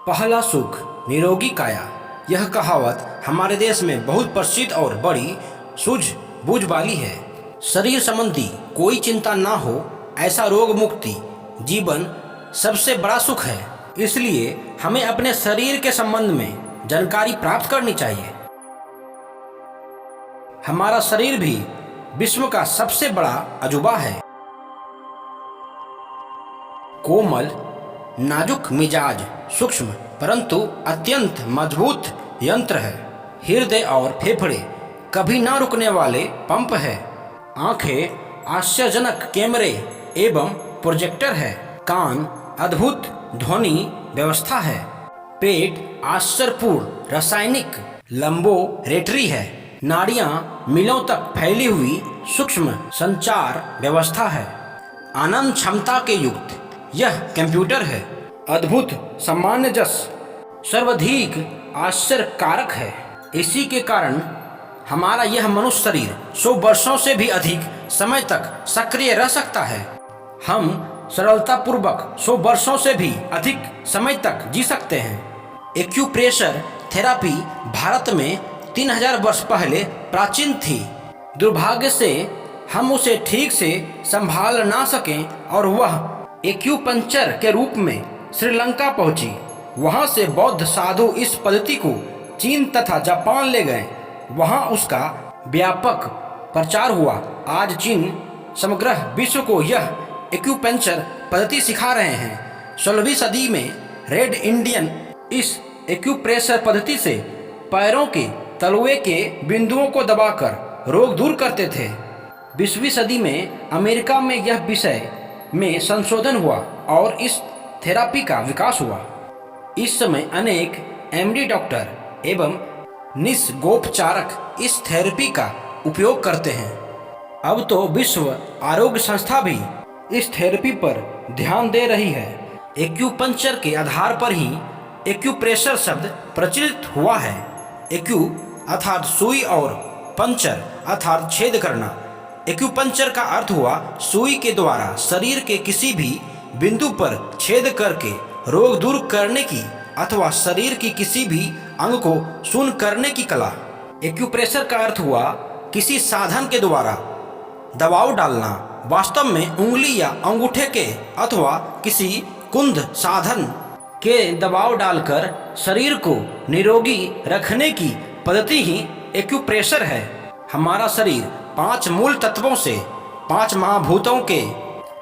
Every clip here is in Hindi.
पहला सुख निरोगी काया। यह कहावत हमारे देश में बहुत प्रसिद्ध और बड़ी सूझबूझ वाली है। शरीर संबंधी कोई चिंता ना हो, ऐसा रोग मुक्ति जीवन सबसे बड़ा सुख है। इसलिए हमें अपने शरीर के संबंध में जानकारी प्राप्त करनी चाहिए। हमारा शरीर भी विश्व का सबसे बड़ा अजूबा है। कोमल, नाजुक मिजाज, सूक्ष्म परंतु अत्यंत मजबूत यंत्र है। हृदय और फेफड़े कभी ना रुकने वाले पंप है। आंखें आश्चर्यजनक कैमरे एवं प्रोजेक्टर है। कान अद्भुत ध्वनि व्यवस्था है। पेट आश्चर्यपूर्ण रासायनिक लंबोरेटरी है। नाड़ियां मीलों तक फैली हुई सूक्ष्म संचार व्यवस्था है। अनंत क्षमता के युक्त यह कंप्यूटर है। अद्भुत सामान्य जस सर्वाधिक आश्चर्यकारक है। इसी के कारण हमारा यह मनुष्य शरीर 100 वर्षों से भी अधिक समय तक सक्रिय रह सकता है। हम सरलता पूर्वक 100 वर्षों से भी अधिक समय तक जी सकते हैं। एक्यूप्रेशर थेरापी भारत में 3000 वर्ष पहले प्राचीन थी। दुर्भाग्य से हम उसे ठीक से संभाल ना सकें और वह एक्यूपंक्चर के रूप में श्रीलंका पहुंची। वहां से बौद्ध साधु इस पद्धति को चीन तथा जापान ले गए। वहां उसका व्यापक प्रचार हुआ। आज चीन समग्र विश्व को यह एक्यूपंक्चर पद्धति सिखा रहे हैं। 16वीं सदी में रेड इंडियन इस एक्यूप्रेशर पद्धति से पैरों के तलवे के बिंदुओं को दबाकर रोग दूर करते थे। 20वीं सदी में अमेरिका में यह विषय में संशोधन हुआ और इस थेरापी का विकास हुआ। इस समय अनेक एमडी डॉक्टर एवं निसर्गोपचारक इस थेरेपी का उपयोग करते हैं। अब तो विश्व आरोग्य संस्था भी इस थेरेपी पर ध्यान दे रही है। एक्यूपंक्चर के आधार पर ही एक्यूप्रेशर शब्द प्रचलित हुआ है। एक्यू अर्थात सुई और पंक्चर अर्थात छेद करना। एक्यूपंक्चर का अर्थ हुआ सुई के द्वारा शरीर के किसी भी बिंदु पर छेद करके रोग दूर करने की अथवा शरीर की किसी भी अंग को शून्य करने की कला। एक्यूप्रेशर का अर्थ हुआ किसी साधन के द्वारा दबाव डालना। वास्तव में उंगली या अंगूठे के अथवा किसी कुंद साधन के दबाव डालकर शरीर को निरोगी रखने की पद्धति ही एक्यूप्रेशर है। हमारा शरीर 5 मूल तत्वों से 5 महाभूतों के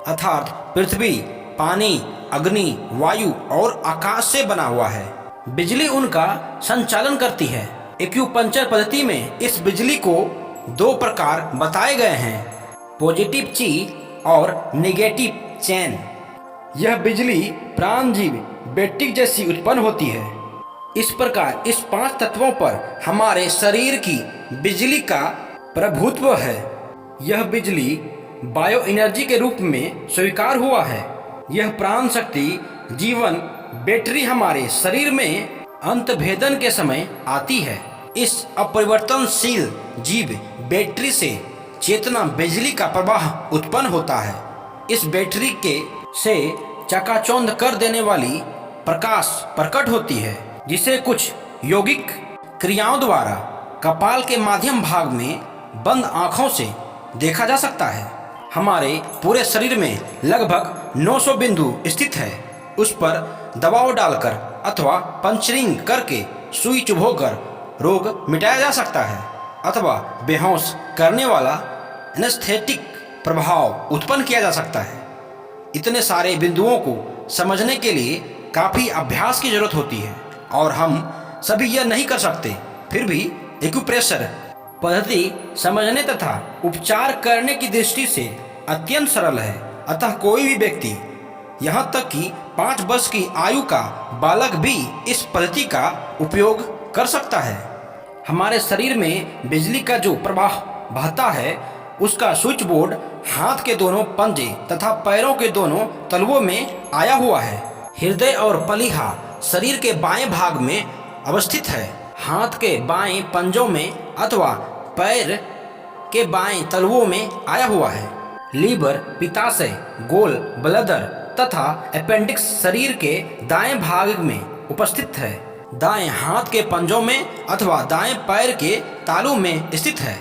अर्थात पृथ्वी, पानी, अग्नि, वायु और आकाश से बना हुआ है। बिजली उनका संचालन करती है। एक्यूपंक्चर पद्धति में इस बिजली को 2 प्रकार बताए गए हैं, पॉजिटिव ची और नेगेटिव चैन। यह बिजली प्राणजीव बैटरी जैसी उत्पन्न होती है। इस प्रकार इस 5 तत्वों पर हमारे शरीर की बिजली का प्रभुत्व है। यह बिजली बायो एनर्जी के रूप में स्वीकार हुआ है। यह प्राण शक्ति जीवन बैटरी हमारे शरीर में अंत भेदन के समय आती है। इस अपरिवर्तनशील जीव बैटरी से चेतना बिजली का प्रवाह उत्पन्न होता है। इस बैटरी के से चकाचौंध कर देने वाली प्रकाश प्रकट होती है, जिसे कुछ यौगिक क्रियाओं द्वारा कपाल के माध्यम भाग में बंद आँखों से देखा जा सकता है। हमारे पूरे शरीर में लगभग 900 बिंदु स्थित है। उस पर दबाव डालकर अथवा पंक्चरिंग करके सुई चुभोकर रोग मिटाया जा सकता है अथवा बेहोश करने वाला एनेस्थेटिक प्रभाव उत्पन्न किया जा सकता है। इतने सारे बिंदुओं को समझने के लिए काफ़ी अभ्यास की जरूरत होती है और हम सभी यह नहीं कर सकते। फिर भी एक्यूप्रेशर पद्धति समझने तथा उपचार करने की दृष्टि से अत्यंत सरल है। अतः कोई भी व्यक्ति यहाँ तक कि 5 वर्ष की आयु का बालक भी इस पद्धति का उपयोग कर सकता है। हमारे शरीर में बिजली का जो प्रवाह बहता है उसका स्विच बोर्ड हाथ के दोनों पंजे तथा पैरों के दोनों तलवों में आया हुआ है। हृदय और पलीहा शरीर के बाएं भाग में अवस्थित है। हाथ के बाएं पंजों में अथवा पैर के बाएं तलवों में आया हुआ है। लीवर, पित्ताशय, गोल ब्लैडर तथा अपेंडिक्स शरीर के दाएं भाग में उपस्थित है, दाएं हाथ के पंजों में अथवा दाएं पैर के तालू में स्थित है।